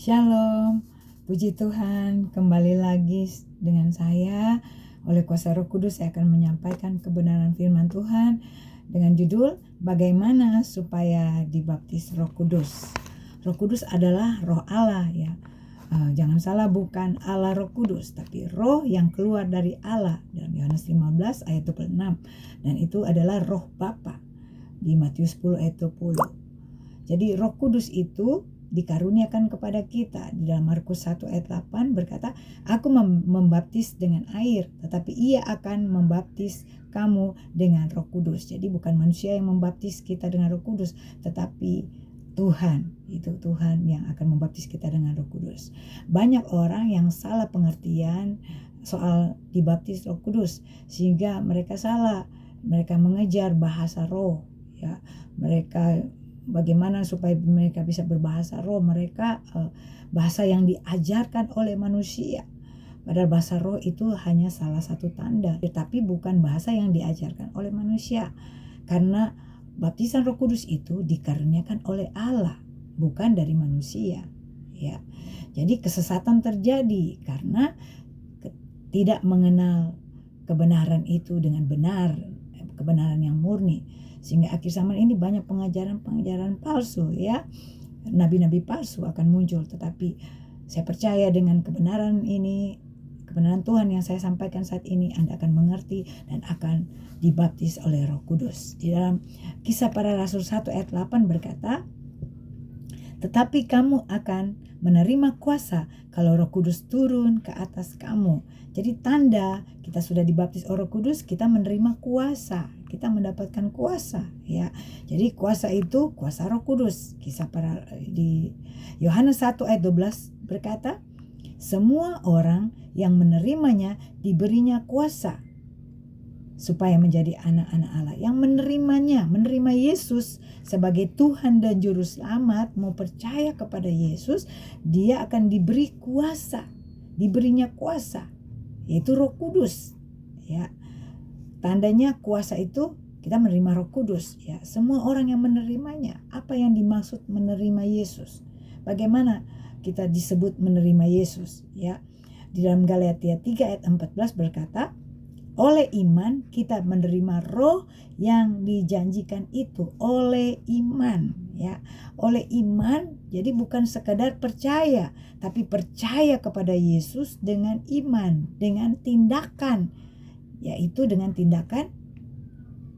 Shalom, puji Tuhan, kembali lagi dengan saya. Oleh kuasa Roh Kudus saya akan menyampaikan kebenaran firman Tuhan dengan judul bagaimana supaya dibaptis Roh Kudus. Roh Kudus adalah Roh Allah ya. Jangan salah, bukan Allah Roh Kudus, tapi roh yang keluar dari Allah dalam Yohanes 15 ayat 26, dan itu adalah roh Bapa di Matius 10 ayat 20. Jadi Roh Kudus itu dikaruniakan kepada kita. Di dalam Markus 1 ayat 8 berkata, aku membaptis dengan air, tetapi ia akan membaptis kamu dengan Roh Kudus. Jadi bukan manusia yang membaptis kita dengan Roh Kudus, tetapi Tuhan. Itu Tuhan yang akan membaptis kita dengan Roh Kudus. Banyak orang yang salah pengertian soal dibaptis Roh Kudus, sehingga mereka salah. Mereka mengejar bahasa roh ya. Mereka bagaimana supaya mereka bisa berbahasa roh, mereka bahasa yang diajarkan oleh manusia. Padahal bahasa roh itu hanya salah satu tanda, tetapi bukan bahasa yang diajarkan oleh manusia. Karena baptisan Roh Kudus itu dikaruniakan oleh Allah, bukan dari manusia ya. Jadi kesesatan terjadi karena tidak mengenal kebenaran itu dengan benar, kebenaran yang murni. Sehingga akhir zaman ini banyak pengajaran-pengajaran palsu ya. Nabi-nabi palsu akan muncul. Tetapi saya percaya dengan kebenaran ini, kebenaran Tuhan yang saya sampaikan saat ini, Anda akan mengerti dan akan dibaptis oleh Roh Kudus. Di dalam Kisah Para Rasul 1 ayat 8 berkata, tetapi kamu akan menerima kuasa kalau Roh Kudus turun ke atas kamu. Jadi tanda kita sudah dibaptis oleh Roh Kudus, kita menerima kuasa, kita mendapatkan kuasa ya. Jadi kuasa itu kuasa Roh Kudus. Di Yohanes 1 ayat 12 berkata, semua orang yang menerimanya diberinya kuasa supaya menjadi anak-anak Allah. Yang menerima Yesus sebagai Tuhan dan Juru Selamat, mau percaya kepada Yesus, dia akan diberi kuasa, diberinya kuasa, yaitu Roh Kudus ya. Tandanya kuasa itu kita menerima Roh Kudus ya. Semua orang yang menerimanya. Apa yang dimaksud menerima Yesus? Bagaimana kita disebut menerima Yesus ya? Di dalam Galatia 3 ayat 14 berkata, oleh iman kita menerima roh yang dijanjikan itu. Oleh iman ya. Oleh iman, jadi bukan sekadar percaya, tapi percaya kepada Yesus dengan iman, dengan tindakan, yaitu dengan tindakan.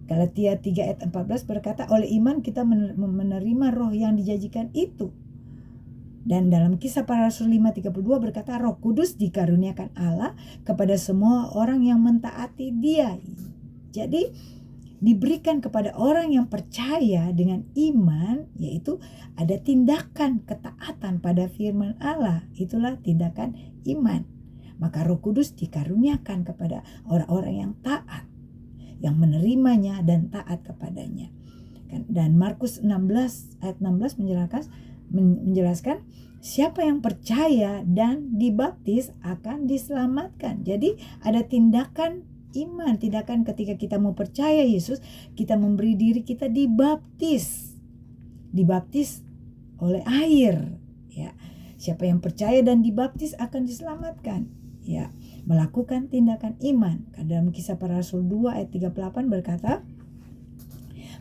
Galatia 3 ayat 14 berkata, oleh iman kita menerima roh yang dijanjikan itu. Dan dalam Kisah Para Rasul 5:32 berkata, Roh Kudus dikaruniakan Allah kepada semua orang yang mentaati Dia. Jadi diberikan kepada orang yang percaya dengan iman, yaitu ada tindakan ketaatan pada firman Allah. Itulah tindakan iman. Maka Roh Kudus dikaruniakan kepada orang-orang yang taat, yang menerimanya dan taat kepadanya. Dan Markus 16 ayat 16 menjelaskan siapa yang percaya dan dibaptis akan diselamatkan. Jadi ada tindakan iman, tindakan ketika kita mau percaya Yesus, kita memberi diri kita dibaptis oleh air ya. Siapa yang percaya dan dibaptis akan diselamatkan ya, melakukan tindakan iman. Dalam Kisah Para Rasul 2 ayat 38 berkata,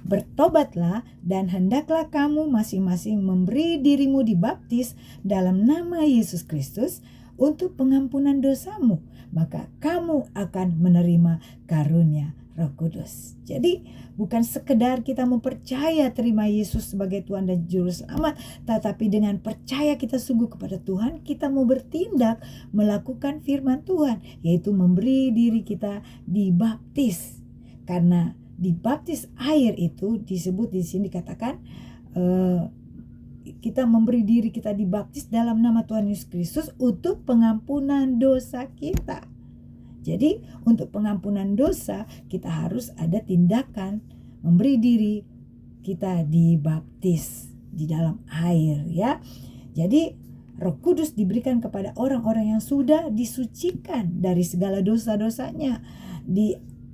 bertobatlah dan hendaklah kamu masing-masing memberi dirimu dibaptis dalam nama Yesus Kristus untuk pengampunan dosamu, maka kamu akan menerima karunia Roh Kudus. Jadi bukan sekedar kita mempercaya terima Yesus sebagai Tuhan dan Juru Selamat, tetapi dengan percaya kita sungguh kepada Tuhan, kita mau bertindak melakukan firman Tuhan, yaitu memberi diri kita dibaptis. Karena dibaptis air itu disebut di sini dikatakan kita memberi diri kita dibaptis dalam nama Tuhan Yesus Kristus untuk pengampunan dosa kita. Jadi untuk pengampunan dosa kita harus ada tindakan memberi diri kita dibaptis di dalam air ya. Jadi Roh Kudus diberikan kepada orang-orang yang sudah disucikan dari segala dosa-dosanya,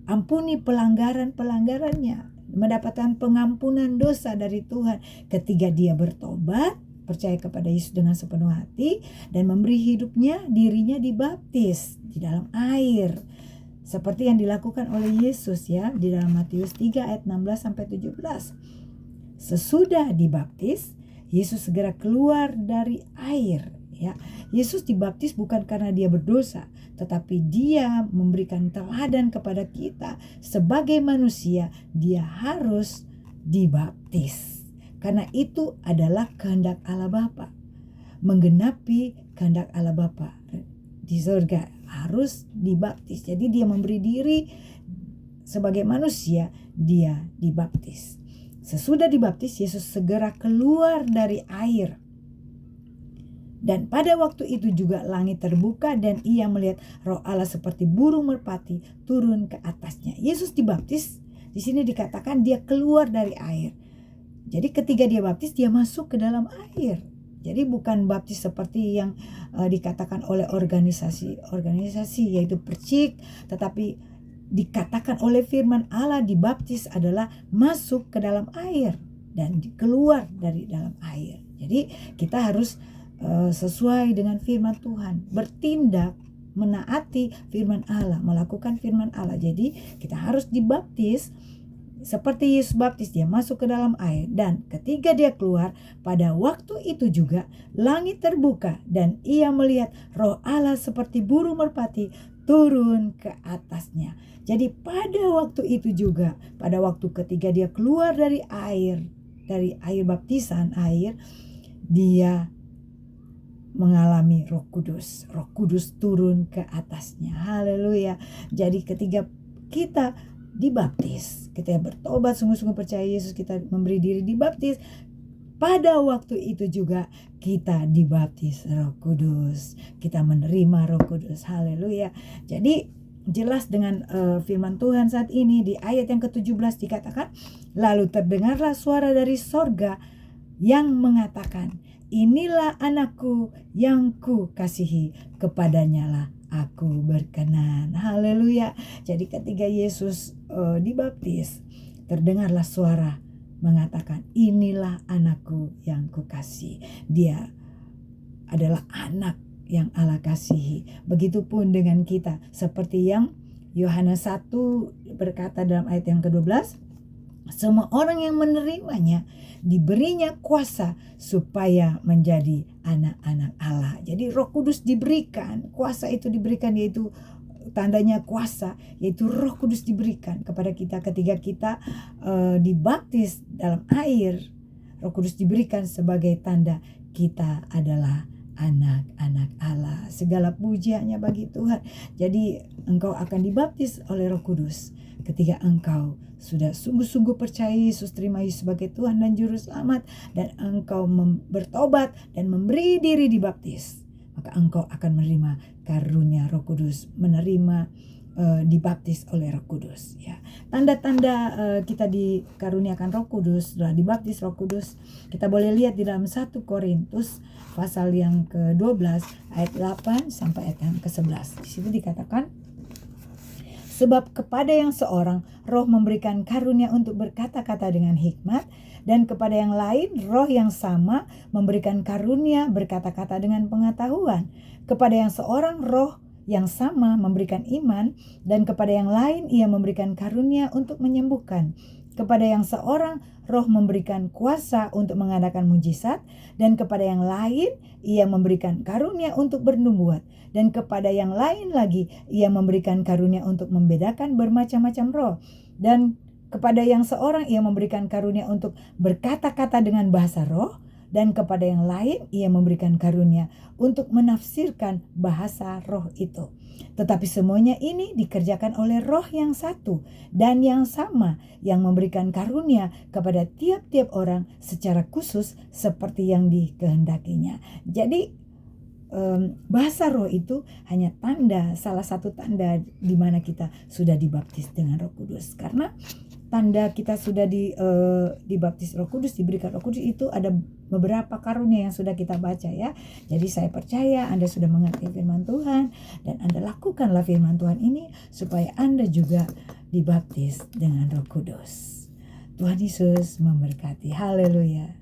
ampuni pelanggaran-pelanggarannya, mendapatkan pengampunan dosa dari Tuhan ketika dia bertobat, percaya kepada Yesus dengan sepenuh hati dan memberi dirinya dibaptis di dalam air. Seperti yang dilakukan oleh Yesus ya di dalam Matius 3 ayat 16 sampai 17. Sesudah dibaptis, Yesus segera keluar dari air ya. Yesus dibaptis bukan karena dia berdosa, tetapi dia memberikan teladan kepada kita sebagai manusia. Dia harus dibaptis karena itu adalah kehendak Allah Bapa, menggenapi kehendak Allah Bapa di surga, harus dibaptis. Jadi dia memberi diri sebagai manusia, dia dibaptis. Sesudah dibaptis, Yesus segera keluar dari air. Dan pada waktu itu juga langit terbuka dan ia melihat Roh Allah seperti burung merpati turun ke atasnya. Yesus dibaptis, di sini dikatakan dia keluar dari air. Jadi ketika dia baptis, dia masuk ke dalam air. Jadi bukan baptis seperti yang dikatakan oleh organisasi yaitu percik, tetapi dikatakan oleh firman Allah dibaptis adalah masuk ke dalam air dan keluar dari dalam air. Jadi kita harus sesuai dengan firman Tuhan, bertindak menaati firman Allah, melakukan firman Allah. Jadi kita harus dibaptis seperti Yesus baptis, dia masuk ke dalam air, dan ketika dia keluar, pada waktu itu juga langit terbuka dan ia melihat Roh Allah seperti burung merpati turun ke atasnya. Jadi pada waktu itu juga, pada waktu ketika dia keluar dari air baptisan air, dia mengalami Roh Kudus. Roh Kudus turun ke atasnya. Haleluya. Jadi ketika kita dibaptis, kita bertobat, sungguh-sungguh percaya Yesus, kita memberi diri dibaptis, pada waktu itu juga kita dibaptis Roh Kudus. Kita menerima Roh Kudus. Haleluya. Jadi jelas dengan firman Tuhan saat ini di ayat yang ke-17 dikatakan, lalu terdengarlah suara dari sorga yang mengatakan, inilah anakku yang ku kasihi, kepadanya lah aku berkenan. Haleluya. Jadi ketika Yesus dibaptis, terdengarlah suara mengatakan, inilah anakku yang ku kasih. Dia adalah anak yang Allah kasihi. Begitupun dengan kita, seperti yang Yohanes 1 berkata dalam ayat yang ke-12, semua orang yang menerimanya diberinya kuasa supaya menjadi anak-anak Allah. Jadi Roh Kudus diberikan, kuasa itu diberikan, yaitu tandanya kuasa, yaitu Roh Kudus diberikan kepada kita ketika kita dibaptis dalam air. Roh Kudus diberikan sebagai tanda kita adalah anak-anak Allah. Segala pujiannya bagi Tuhan. Jadi engkau akan dibaptis oleh Roh Kudus ketika engkau sudah sungguh-sungguh percaya Yesus, terima Yesus sebagai Tuhan dan Juru Selamat, dan engkau bertobat dan memberi diri dibaptis, maka engkau akan menerima karunia Roh Kudus, menerima dibaptis oleh Roh Kudus ya. Tanda-tanda kita dikaruniakan Roh Kudus, setelah dibaptis Roh Kudus, kita boleh lihat di dalam 1 Korintus pasal yang ke-12 ayat 8 sampai ayat yang ke-11. Di situ dikatakan, sebab kepada yang seorang Roh memberikan karunia untuk berkata-kata dengan hikmat, dan kepada yang lain Roh yang sama memberikan karunia berkata-kata dengan pengetahuan. Kepada yang seorang Roh yang sama memberikan iman, dan kepada yang lain ia memberikan karunia untuk menyembuhkan. Kepada yang seorang Roh memberikan kuasa untuk mengadakan mujizat, dan kepada yang lain ia memberikan karunia untuk bernubuat, dan kepada yang lain lagi ia memberikan karunia untuk membedakan bermacam-macam roh, dan kepada yang seorang ia memberikan karunia untuk berkata-kata dengan bahasa roh, dan kepada yang lain ia memberikan karunia untuk menafsirkan bahasa roh itu. Tetapi semuanya ini dikerjakan oleh Roh yang satu dan yang sama, yang memberikan karunia kepada tiap-tiap orang secara khusus seperti yang dikehendakinya. Jadi bahasa roh itu hanya tanda, salah satu tanda di mana kita sudah dibaptis dengan Roh Kudus. Karena tanda kita sudah dibaptis Roh Kudus, diberikan Roh Kudus, itu ada beberapa karunia yang sudah kita baca ya. Jadi saya percaya Anda sudah mengerti firman Tuhan, dan Anda lakukanlah firman Tuhan ini supaya Anda juga dibaptis dengan Roh Kudus. Tuhan Yesus memberkati. Haleluya.